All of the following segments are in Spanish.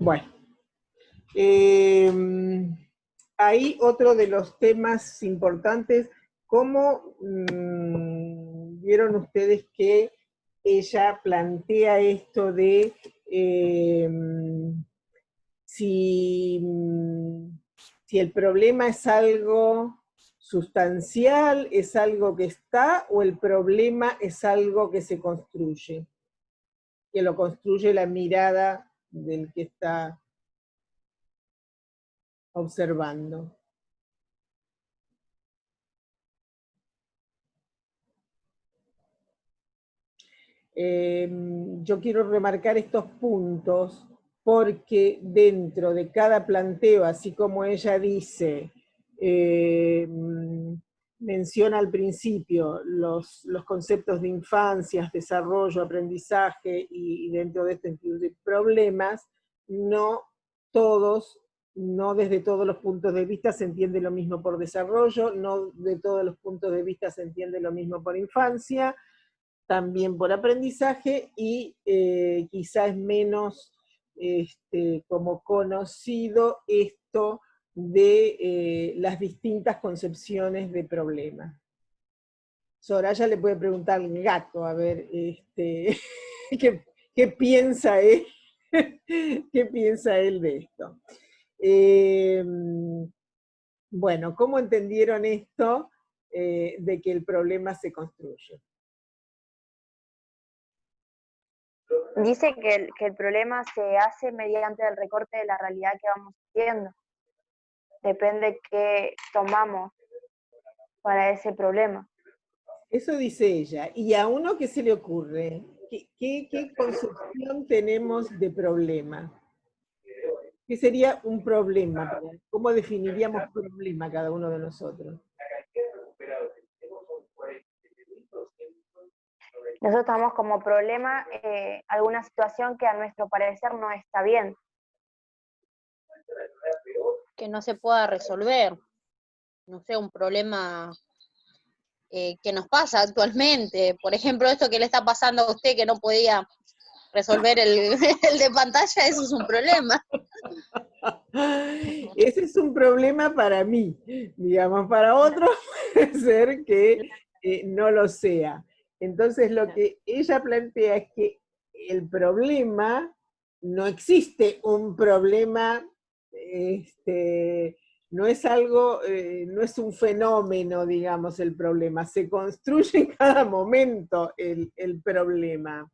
Bueno, eh, ahí otro de los temas importantes, ¿cómo vieron ustedes que ella plantea esto de si, si el problema es algo sustancial, es algo que está, o el problema es algo que se construye, que lo construye la mirada del que está observando? Yo quiero remarcar estos puntos porque dentro de cada planteo, así como ella dice, menciona al principio los conceptos de infancias, desarrollo, aprendizaje, y dentro de esto incluye problemas, no todos, no desde todos los puntos de vista se entiende lo mismo por desarrollo, no de todos los puntos de vista se entiende lo mismo por infancia, también por aprendizaje, y quizá es menos como conocido esto de las distintas concepciones de problema. Soraya le puede preguntar al gato, a ver, ¿qué piensa él? ¿Qué piensa él de esto? Bueno, ¿cómo entendieron esto de que el problema se construye? Dice que el problema se hace mediante el recorte de la realidad que vamos viendo. Depende qué tomamos para ese problema. Eso dice ella. ¿Y a uno qué se le ocurre? ¿Qué concepción tenemos de problema? ¿Qué sería un problema? ¿Cómo definiríamos problema cada uno de nosotros? Nosotros tomamos como problema alguna situación que a nuestro parecer no está bien. Que no se pueda resolver. No sé, un problema que nos pasa actualmente. Por ejemplo, esto que le está pasando a usted, que no podía resolver el de pantalla, eso es un problema. Ese es un problema para mí, digamos, para otro puede ser que no lo sea. Entonces lo que ella plantea es que el problema, no existe un problema, no es algo, no es un fenómeno, digamos, el problema, se construye en cada momento el problema.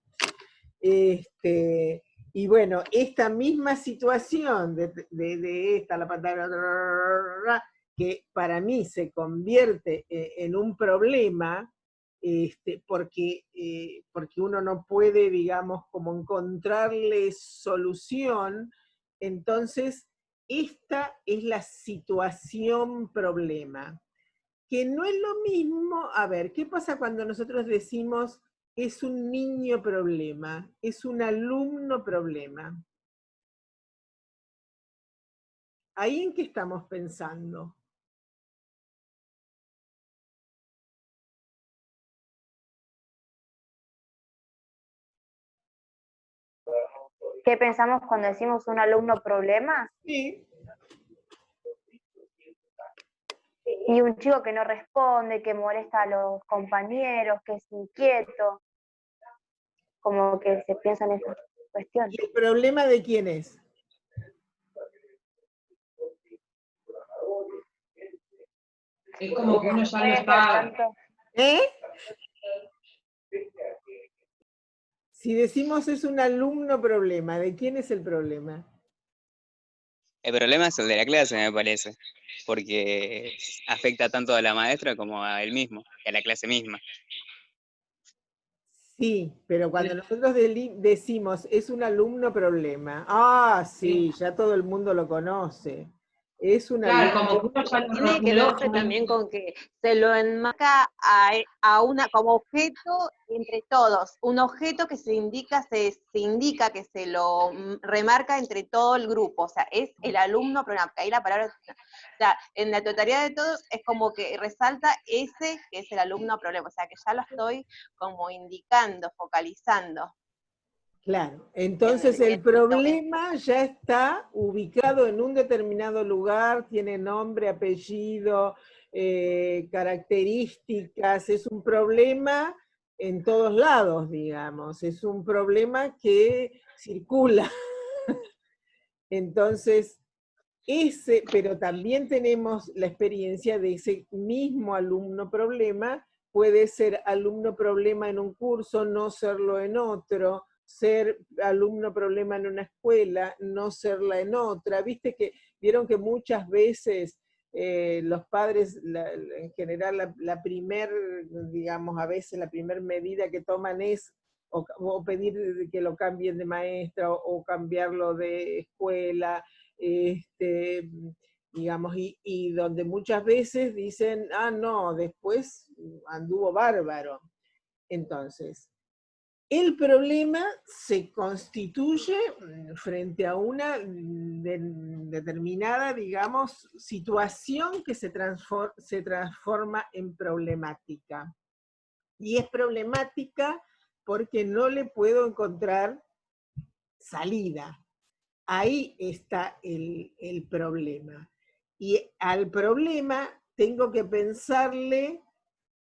Y bueno, esta misma situación de esta, la pantalla, que para mí se convierte en un problema, porque uno no puede, digamos, como encontrarle solución, entonces esta es la situación problema. Que no es lo mismo, a ver, ¿qué pasa cuando nosotros decimos es un niño problema, es un alumno problema? ¿Ahí en qué estamos pensando? ¿Qué pensamos cuando decimos un alumno problema? Sí. Y un chico que no responde, que molesta a los compañeros, que es inquieto, como que se piensa en estas cuestiones. ¿Y el problema de quién es? Es como que uno ya no está... ¿Eh? Si decimos es un alumno problema, ¿de quién es el problema? El problema es el de la clase, me parece, porque afecta tanto a la maestra como a él mismo, y a la clase misma. Sí, pero cuando nosotros decimos es un alumno problema, sí, ya todo el mundo lo conoce. Es un Claro, alumno. como que uno ya lo Tiene que rotuló. verse también con que se lo enmarca a una como objeto entre todos, un objeto que se indica que se lo remarca entre todo el grupo, o sea, es el alumno problema, ahí la palabra, o sea, en la totalidad de todos es como que resalta ese que es el alumno problema, o sea, que ya lo estoy como indicando, focalizando. Claro, entonces el problema ya está ubicado en un determinado lugar, tiene nombre, apellido, características, es un problema en todos lados, digamos, es un problema que circula. Entonces, pero también tenemos la experiencia de ese mismo alumno problema, puede ser alumno problema en un curso, no serlo en otro, ser alumno problema en una escuela, no serla en otra. Vieron que muchas veces los padres, en general, digamos, a veces la primer medida que toman es o pedir que lo cambien de maestra o cambiarlo de escuela, digamos, y donde muchas veces dicen, ah, no, después anduvo bárbaro. Entonces, el problema se constituye frente a una determinada, digamos, situación que se transforma en problemática. Y es problemática porque no le puedo encontrar salida. Ahí está el problema. Y al problema tengo que pensarle,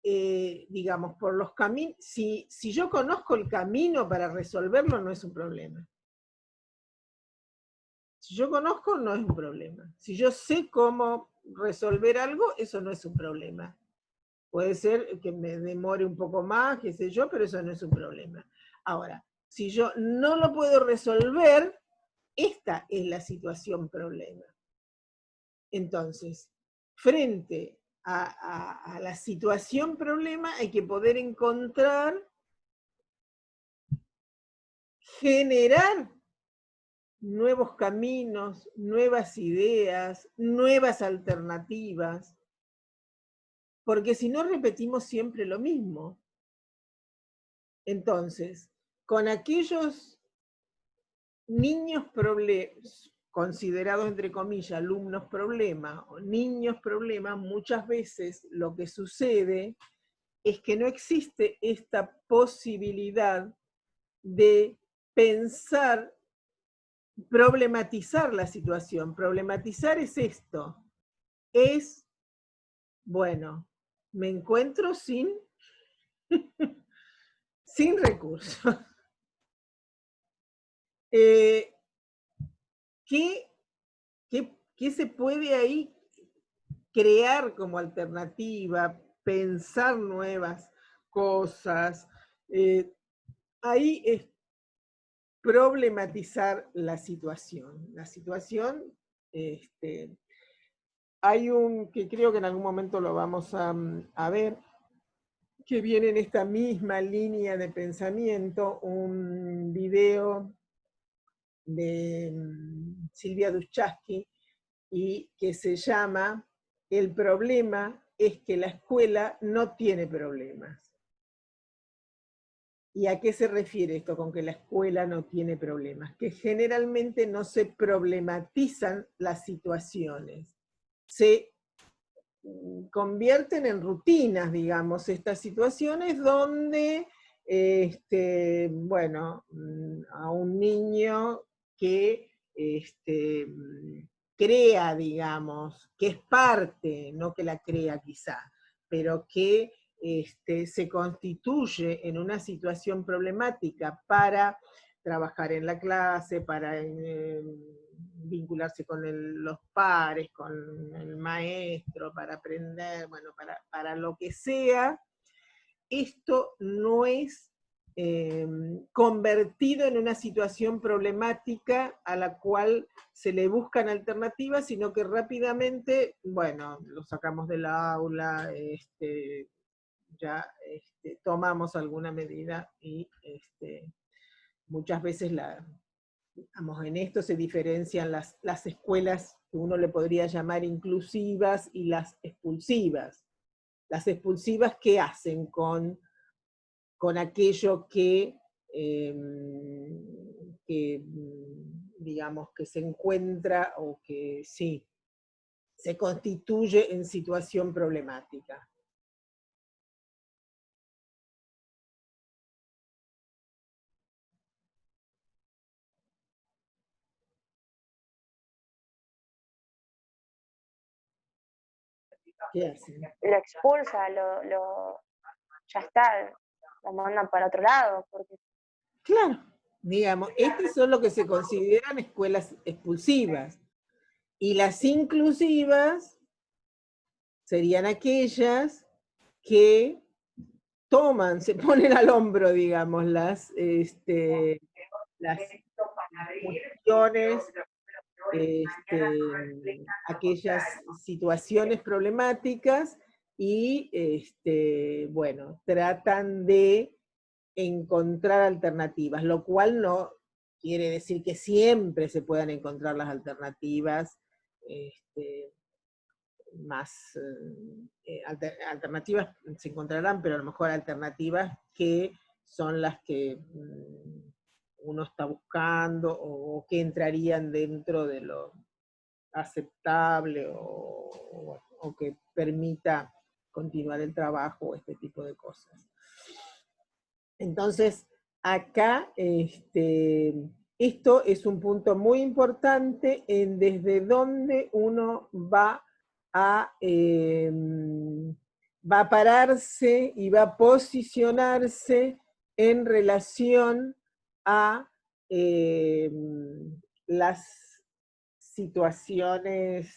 digamos, por los caminos. Si yo conozco el camino para resolverlo, no es un problema. Si yo conozco, no es un problema. Si yo sé cómo resolver algo, eso no es un problema. Puede ser que me demore un poco más, qué sé yo, pero eso no es un problema. Ahora, si yo no lo puedo resolver, esta es la situación problema. Entonces, frente a la situación problema hay que poder encontrar, generar nuevos caminos, nuevas ideas, nuevas alternativas, porque si no repetimos siempre lo mismo. Entonces, con aquellos niños considerados entre comillas alumnos problema o niños problema, muchas veces lo que sucede es que no existe esta posibilidad de pensar, problematizar la situación. Problematizar es esto, es, bueno, me encuentro sin recursos. ¿Qué se puede ahí crear como alternativa, pensar nuevas cosas? Ahí es problematizar la situación. La situación, hay que creo que en algún momento lo vamos a ver, que viene en esta misma línea de pensamiento, un video de Silvia Duchaski, y que se llama El problema es que la escuela no tiene problemas. ¿Y a qué se refiere esto con que la escuela no tiene problemas? Que generalmente no se problematizan las situaciones, se convierten en rutinas, digamos, estas situaciones donde, bueno, a un niño que crea, digamos, que es parte, no que la crea quizá, pero que se constituye en una situación problemática para trabajar en la clase, para vincularse con los pares, con el maestro, para aprender, bueno, para lo que sea, esto no es convertido en una situación problemática a la cual se le buscan alternativas, sino que rápidamente, bueno, lo sacamos del aula, ya tomamos alguna medida y muchas veces digamos, en esto se diferencian las escuelas que uno le podría llamar inclusivas y las expulsivas. Las expulsivas, ¿qué hacen con aquello que, digamos, que se encuentra o que sí, se constituye en situación problemática? ¿Qué hacen? lo expulsa, ya está, lo mandan para otro lado, porque Claro, digamos, estas son lo que se consideran escuelas expulsivas. Y las inclusivas serían aquellas que toman, se ponen al hombro, digamos, las cuestiones, aquellas situaciones problemáticas y, bueno, tratan de encontrar alternativas, lo cual no quiere decir que siempre se puedan encontrar las alternativas más alternativas se encontrarán, pero a lo mejor alternativas que son las que uno está buscando o que entrarían dentro de lo aceptable o que permita continuar el trabajo o este tipo de cosas. Entonces, acá esto es un punto muy importante en desde donde uno va a pararse y va a posicionarse en relación a las situaciones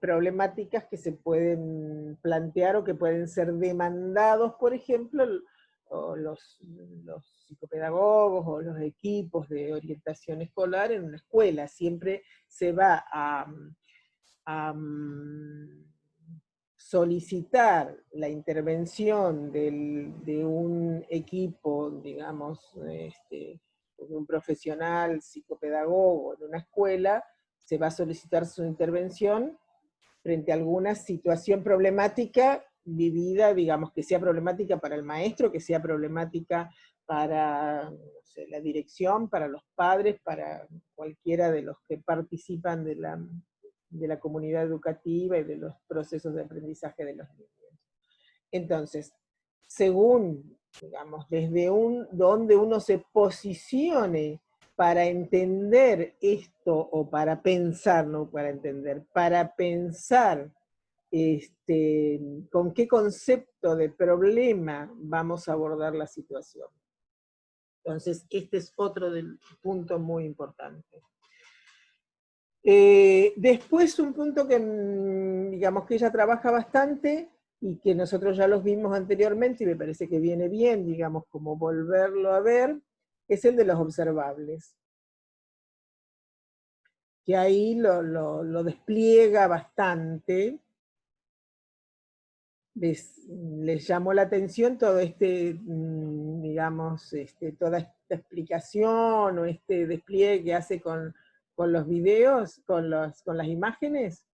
problemáticas que se pueden plantear o que pueden ser demandados, por ejemplo, o los psicopedagogos o los equipos de orientación escolar en una escuela. Siempre se va a solicitar la intervención de un equipo, digamos, de un profesional psicopedagogo en una escuela, se va a solicitar su intervención frente a alguna situación problemática vivida, digamos, que sea problemática para el maestro, que sea problemática para, no sé, la dirección, para los padres, para cualquiera de los que participan de la comunidad educativa y de los procesos de aprendizaje de los niños. Entonces, según, digamos, desde donde uno se posicione para entender esto, o para pensar, no para entender, para pensar con qué concepto de problema vamos a abordar la situación. Entonces, este es otro punto muy importante. Después un punto que, digamos, que ella trabaja bastante y que nosotros ya los vimos anteriormente y me parece que viene bien, digamos, como volverlo a ver, es el de los observables. Que ahí lo despliega bastante. Les llamó la atención todo digamos, toda esta explicación o este despliegue que hace con los videos, con las imágenes.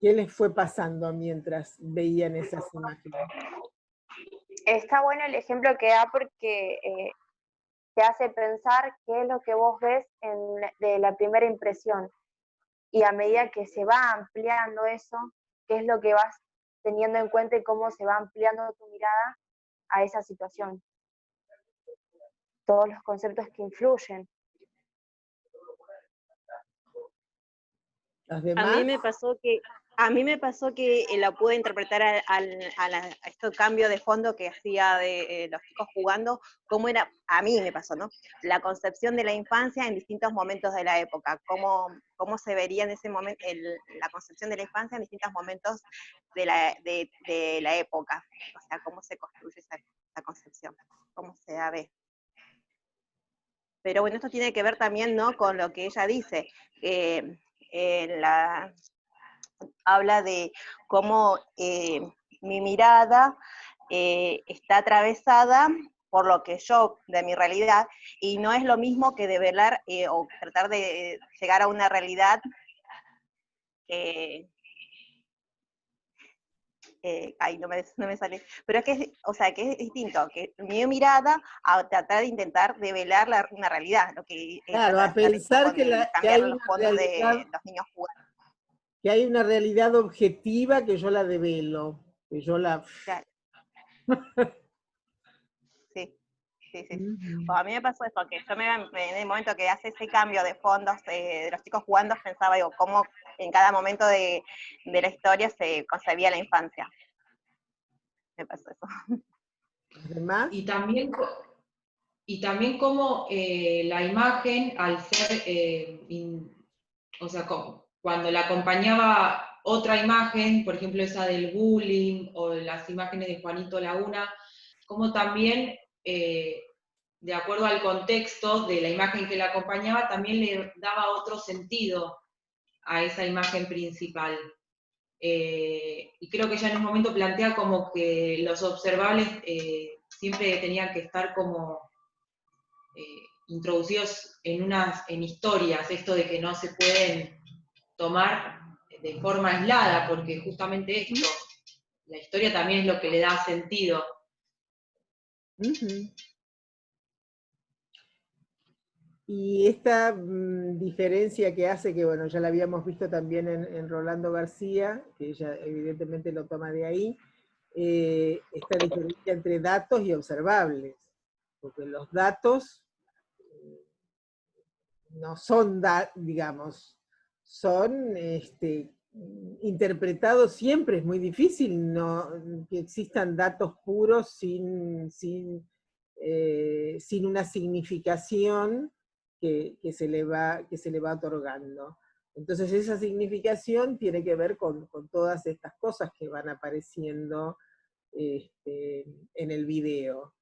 ¿Qué les fue pasando mientras veían esas imágenes? está bueno el ejemplo que da porque te hace pensar qué es lo que vos ves de la primera impresión. Y a medida que se va ampliando eso, qué es lo que vas teniendo en cuenta y cómo se va ampliando tu mirada a esa situación. Todos los conceptos que influyen. ¿Los A demás? mí me pasó que la pude interpretar a este cambio de fondo que hacía de los chicos jugando, cómo era, a mí me pasó, ¿no? La concepción de la infancia en distintos momentos de la época, cómo se vería en ese momento la concepción de la infancia en distintos momentos de la época, o sea, cómo se construye esa concepción, cómo se ve. Pero bueno, esto tiene que ver también, ¿no?, con lo que ella dice, habla de cómo mi mirada está atravesada por lo que yo, de mi realidad, y no es lo mismo que develar o tratar de llegar a una realidad ay, no me sale, pero es que, o sea, que es distinto, que mi mirada a tratar de intentar develar una realidad, lo que Claro, ella a pensar con que cambiar hay los una fondos realidad, de los niños jugando. que hay una realidad objetiva que yo la develo, que yo la... Claro. Sí. Sí, sí. Ujú. Bueno, a mí me pasó eso, que yo en el momento que hace ese cambio de fondos de los chicos jugando, pensaba, digo, cómo en cada momento de la historia se concebía la infancia. Me pasó eso. Además, Y también, y también como la imagen, al ser, o sea, cuando la acompañaba otra imagen, por ejemplo esa del bullying, o las imágenes de Juanito Laguna, como también, de acuerdo al contexto de la imagen que la acompañaba, también le daba otro sentido a esa imagen principal. Y creo que ella en un momento plantea como que los observables siempre tenían que estar como introducidos en historias, esto de que no se pueden tomar de forma aislada, porque justamente esto, la historia también es lo que le da sentido. ujú. Y esta diferencia que hace, que bueno, ya la habíamos visto también en Rolando García, que ella evidentemente lo toma de ahí, esta diferencia entre datos y observables, porque los datos no son, digamos, son interpretados siempre, es muy difícil que existan datos puros sin una significación que se le va otorgando. Entonces esa significación tiene que ver con todas estas cosas que van apareciendo en el video.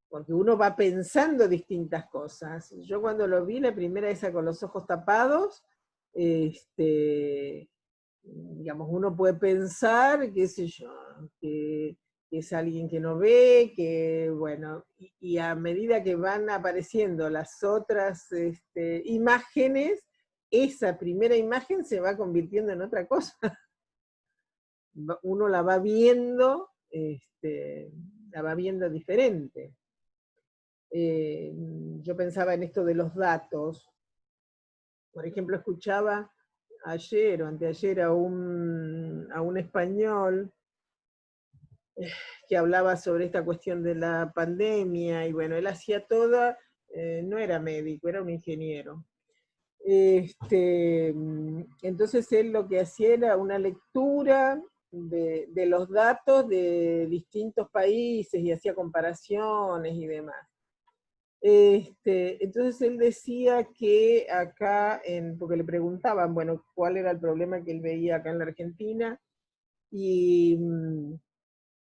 Porque uno va pensando distintas cosas. Yo cuando lo vi, la primera esa con los ojos tapados, digamos, uno puede pensar, qué sé yo, que es alguien que no ve, que bueno, y a medida que van apareciendo las otras imágenes, esa primera imagen se va convirtiendo en otra cosa. Uno la va viendo diferente. Yo pensaba en esto de los datos. Por ejemplo, escuchaba ayer o anteayer a un español que hablaba sobre esta cuestión de la pandemia, y bueno, él hacía toda, no era médico, era un ingeniero. Entonces él lo que hacía era una lectura de los datos de distintos países y hacía comparaciones y demás. Entonces él decía que acá, porque le preguntaban, bueno, cuál era el problema que él veía acá en la Argentina, y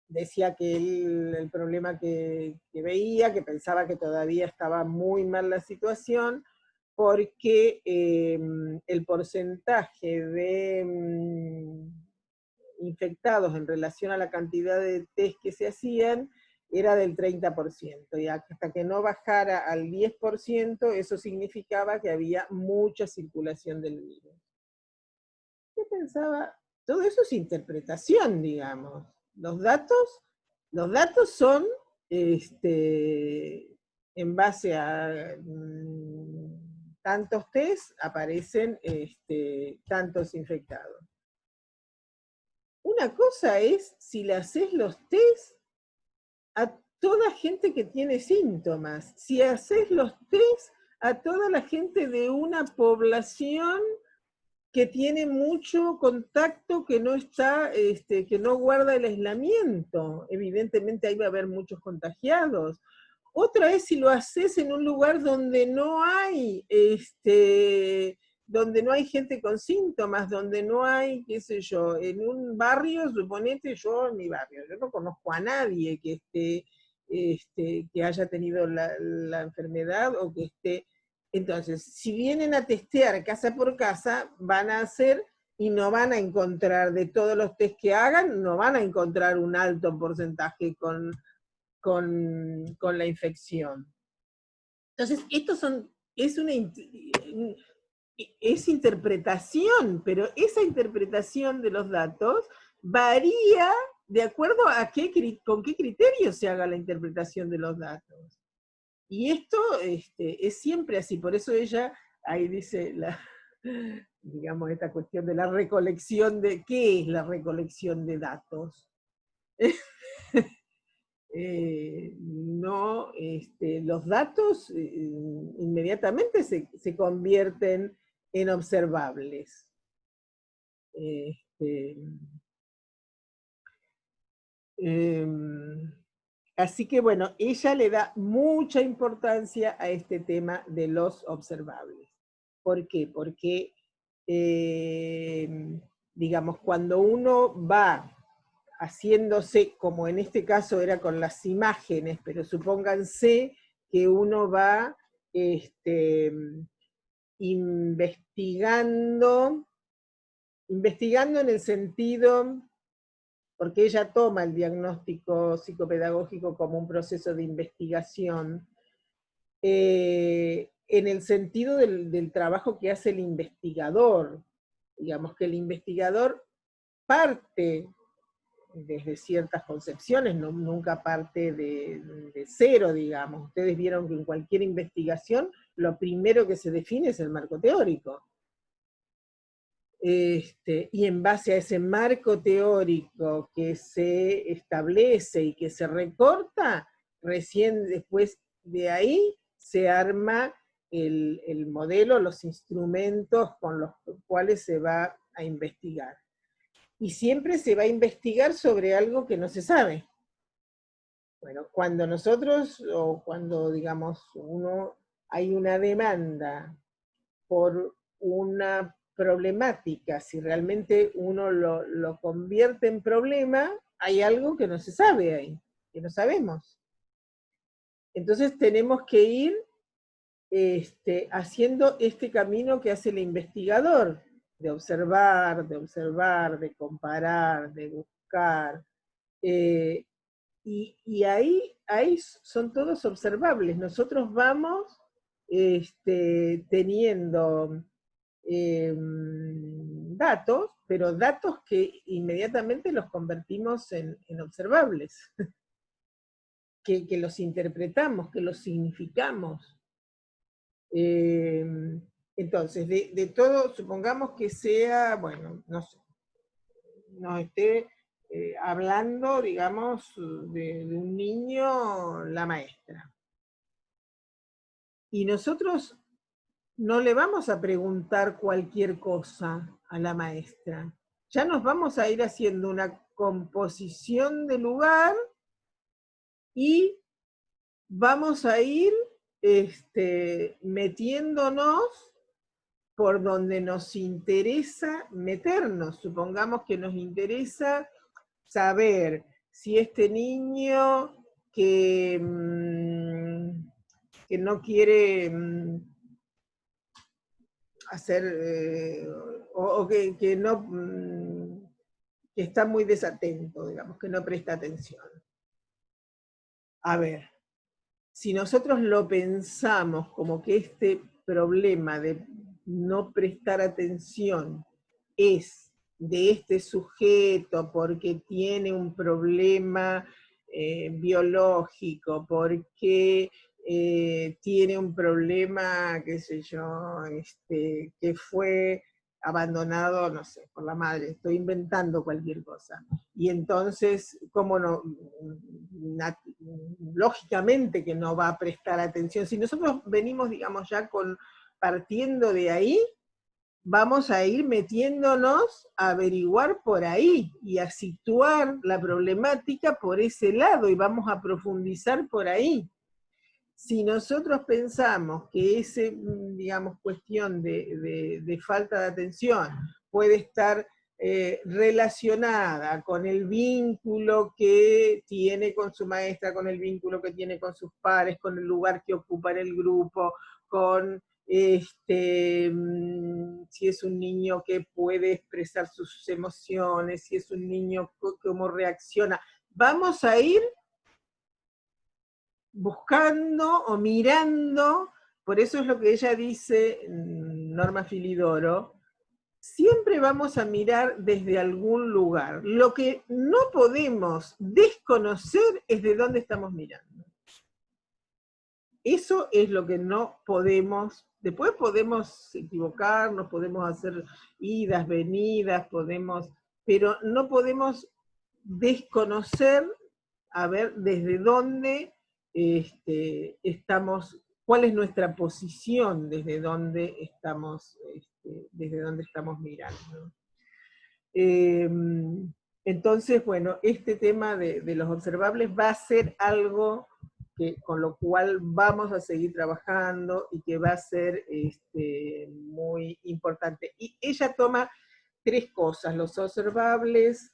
decía que él, el problema que veía, que pensaba que todavía estaba muy mal la situación, porque el porcentaje de infectados en relación a la cantidad de test que se hacían era del 30%, y hasta que no bajara al 10%, eso significaba que había mucha circulación del virus. Yo pensaba, todo eso es interpretación, digamos. Los datos son, en base a tantos test, aparecen tantos infectados. Una cosa es si le haces los test a toda gente que tiene síntomas, si haces los test a toda la gente de una población que tiene mucho contacto, que no está, que no guarda el aislamiento, evidentemente ahí va a haber muchos contagiados. Otra es si lo haces en un lugar donde no hay, donde no hay gente con síntomas, donde no hay, qué sé yo, en un barrio, suponete yo en mi barrio, yo no conozco a nadie que que haya tenido la enfermedad o que esté. Entonces, si vienen a testear casa por casa, van a hacer y no van a encontrar, de todos los test que hagan, no van a encontrar un alto porcentaje con la infección. Entonces, es interpretación, pero esa interpretación de los datos varía de acuerdo a con qué criterio se haga la interpretación de los datos. Y esto es siempre así, por eso ella ahí dice, digamos, esta cuestión de la recolección ¿qué es la recolección de datos? no, los datos inmediatamente se convierten en observables. Así que bueno, ella le da mucha importancia a este tema de los observables. ¿Por qué? Porque, digamos, cuando uno va haciéndose, como en este caso era con las imágenes, pero supónganse que uno va investigando en el sentido, porque ella toma el diagnóstico psicopedagógico como un proceso de investigación, en el sentido del trabajo que hace el investigador. Digamos que el investigador parte desde ciertas concepciones, nunca parte de cero, digamos. Ustedes vieron que en cualquier investigación lo primero que se define es el marco teórico. Y en base a ese marco teórico que se establece y que se recorta, recién después de ahí se arma el modelo, los instrumentos con los cuales se va a investigar. Y siempre se va a investigar sobre algo que no se sabe. Bueno, cuando nosotros, o cuando, digamos, hay una demanda por una problemática, si realmente uno lo convierte en problema, hay algo que no se sabe ahí, que no sabemos. Entonces tenemos que ir haciendo este camino que hace el investigador, de observar, de comparar, de buscar, y ahí son todos observables. Nosotros vamos teniendo datos, pero datos que inmediatamente los convertimos en observables, que los interpretamos, que los significamos. Entonces, de todo, supongamos que sea, bueno, no sé, nos esté hablando, digamos, de un niño, la maestra. Y nosotros no le vamos a preguntar cualquier cosa a la maestra. Ya nos vamos a ir haciendo una composición de lugar y vamos a ir metiéndonos por donde nos interesa meternos. Supongamos que nos interesa saber si este niño que no quiere hacer, o que no, que está muy desatento, digamos, que no presta atención. A ver, si nosotros lo pensamos como que este problema de no prestar atención es de este sujeto porque tiene un problema biológico, porque tiene un problema, qué sé yo, que fue abandonado, no sé, por la madre, estoy inventando cualquier cosa. Y entonces, ¿cómo no? Lógicamente que no va a prestar atención. Si nosotros venimos, digamos, ya partiendo de ahí, vamos a ir metiéndonos a averiguar por ahí y a situar la problemática por ese lado y vamos a profundizar por ahí. Si nosotros pensamos que esa, digamos, cuestión de falta de atención puede estar relacionada con el vínculo que tiene con su maestra, con el vínculo que tiene con sus pares, con el lugar que ocupa en el grupo, con si es un niño que puede expresar sus emociones, si es un niño cómo reacciona, vamos a ir buscando o mirando, por eso es lo que ella dice, Norma Filidoro, siempre vamos a mirar desde algún lugar. Lo que no podemos desconocer es de dónde estamos mirando. Eso es lo que no podemos, después podemos equivocarnos, podemos hacer idas, venidas, pero no podemos desconocer a ver desde dónde estamos, cuál es nuestra posición, desde dónde estamos mirando. Entonces, bueno, este tema de los observables va a ser algo con lo cual vamos a seguir trabajando y que va a ser muy importante. Y ella toma tres cosas: los observables,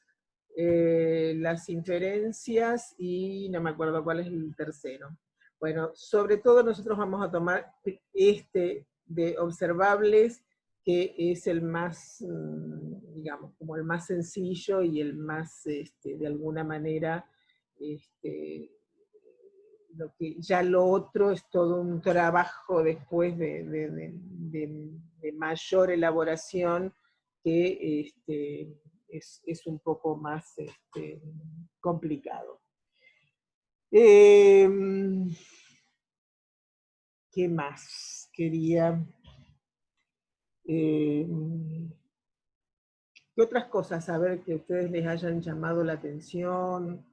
las inferencias y no me acuerdo cuál es el tercero. Bueno, sobre todo nosotros vamos a tomar este de observables, que es el más, digamos, como el más sencillo y el más, de alguna manera, ya lo otro es todo un trabajo después de mayor elaboración, que es un poco más complicado. ¿Qué más quería? ¿Qué otras cosas, a ver, que a ustedes les hayan llamado la atención?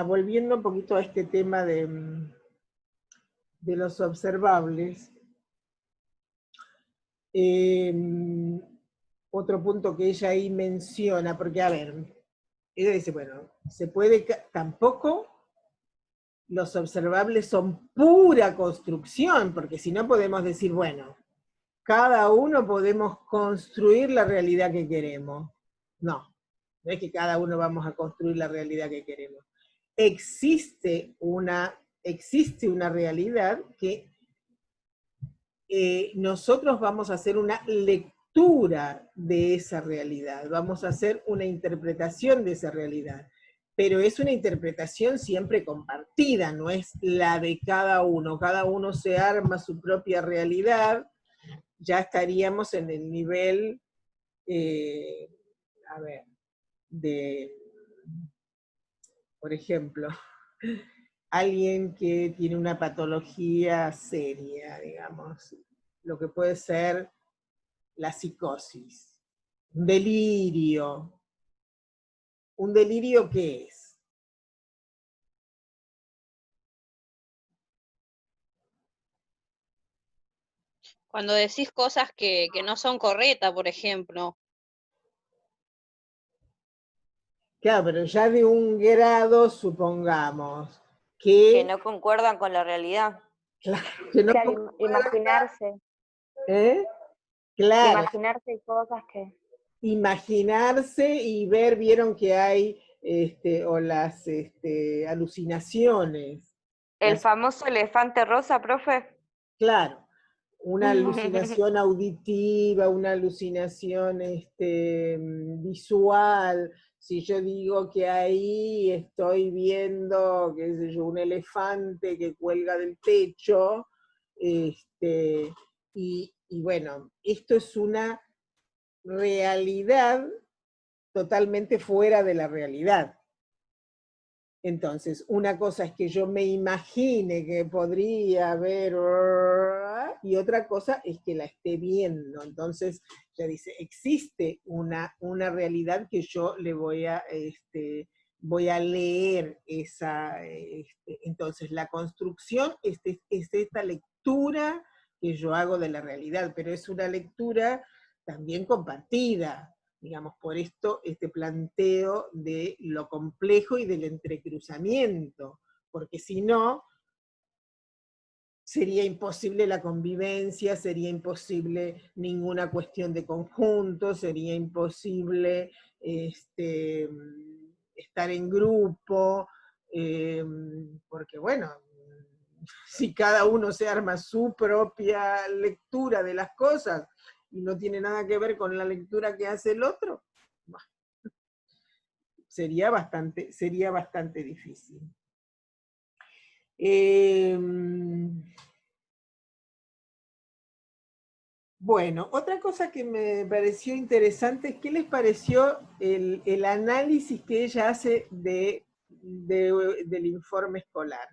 Volviendo un poquito a este tema de los observables, otro punto que ella ahí menciona, porque a ver, ella dice, bueno, se puede, tampoco los observables son pura construcción, porque si no podemos decir, bueno, cada uno podemos construir la realidad que queremos. No, no es que cada uno vamos a construir la realidad que queremos. Existe una realidad que nosotros vamos a hacer una lectura de esa realidad, vamos a hacer una interpretación de esa realidad, pero es una interpretación siempre compartida, no es la de cada uno se arma su propia realidad. Ya estaríamos en el nivel, a ver, por ejemplo, alguien que tiene una patología seria, digamos, lo que puede ser la psicosis, un delirio. ¿Un delirio qué es? Cuando decís cosas que no son correctas, por ejemplo. Claro, pero ya de un grado, supongamos, que no concuerdan con la realidad. Claro, que no Claro, imaginarse. Claro. Imaginarse cosas que... Imaginarse y ver, vieron que hay, o las alucinaciones. ¿El famoso elefante rosa, profe? Claro, una alucinación auditiva, una alucinación visual. Si yo digo que ahí estoy viendo, qué sé yo, un elefante que cuelga del techo, y bueno, esto es una realidad totalmente fuera de la realidad. Entonces, una cosa es que yo me imagine que podría haber, y otra cosa es que la esté viendo. Entonces, ya dice, existe una realidad que yo le voy a leer esa. Entonces, la construcción es esta lectura que yo hago de la realidad, pero es una lectura también compartida. Digamos, por esto este planteo de lo complejo y del entrecruzamiento, porque si no, sería imposible la convivencia, sería imposible ninguna cuestión de conjunto, sería imposible estar en grupo, porque bueno, si cada uno se arma su propia lectura de las cosas, y no tiene nada que ver con la lectura que hace el otro, sería bastante difícil. Bueno, otra cosa que me pareció interesante es qué les pareció el análisis que ella hace del informe escolar.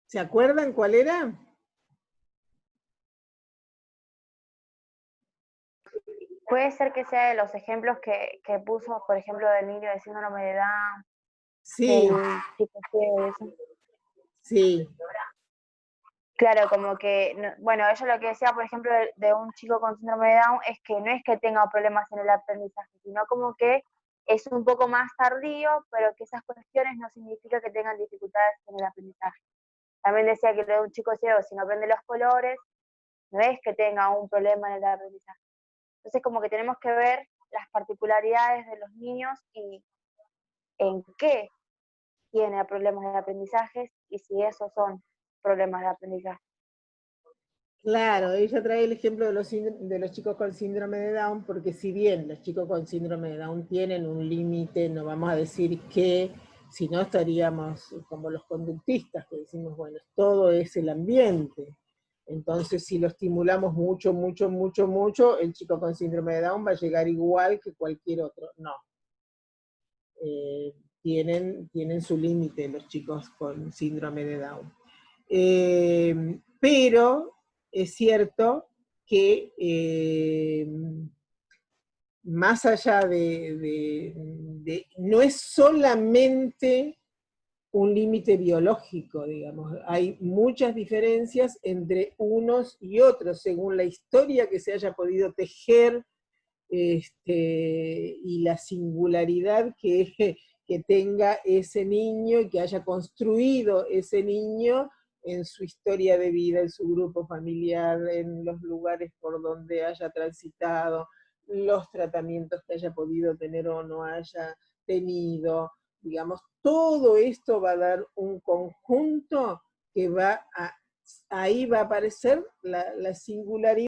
¿Se acuerdan cuál era? Puede ser que sea de los ejemplos que puso, por ejemplo, del niño de síndrome de Down, Sí, del chico ciego y eso. sí. Claro, como que, bueno, ella lo que decía, por ejemplo, de un chico con síndrome de Down es que no es que tenga problemas en el aprendizaje, sino como que es un poco más tardío, pero que esas cuestiones no significa que tengan dificultades en el aprendizaje. También decía que lo de un chico ciego, si no aprende los colores, no es que tenga un problema en el aprendizaje. Entonces, como que tenemos que ver las particularidades de los niños y en qué tiene problemas de aprendizaje y si esos son problemas de aprendizaje. Claro, ella trae el ejemplo de los chicos con síndrome de Down, porque si bien los chicos con síndrome de Down tienen un límite, no vamos a decir que, si no estaríamos como los conductistas, que decimos, bueno, todo es el ambiente. Entonces, si lo estimulamos mucho, mucho, mucho, mucho, el chico con síndrome de Down va a llegar igual que cualquier otro. No. Tienen su límite los chicos con síndrome de Down. Pero es cierto que más allá no es solamente un límite biológico, digamos, hay muchas diferencias entre unos y otros, según la historia que se haya podido tejer y la singularidad que tenga ese niño y que haya construido ese niño en su historia de vida, en su grupo familiar, en los lugares por donde haya transitado, los tratamientos que haya podido tener o no haya tenido, digamos, todo esto va a dar un conjunto que ahí va a aparecer la singularidad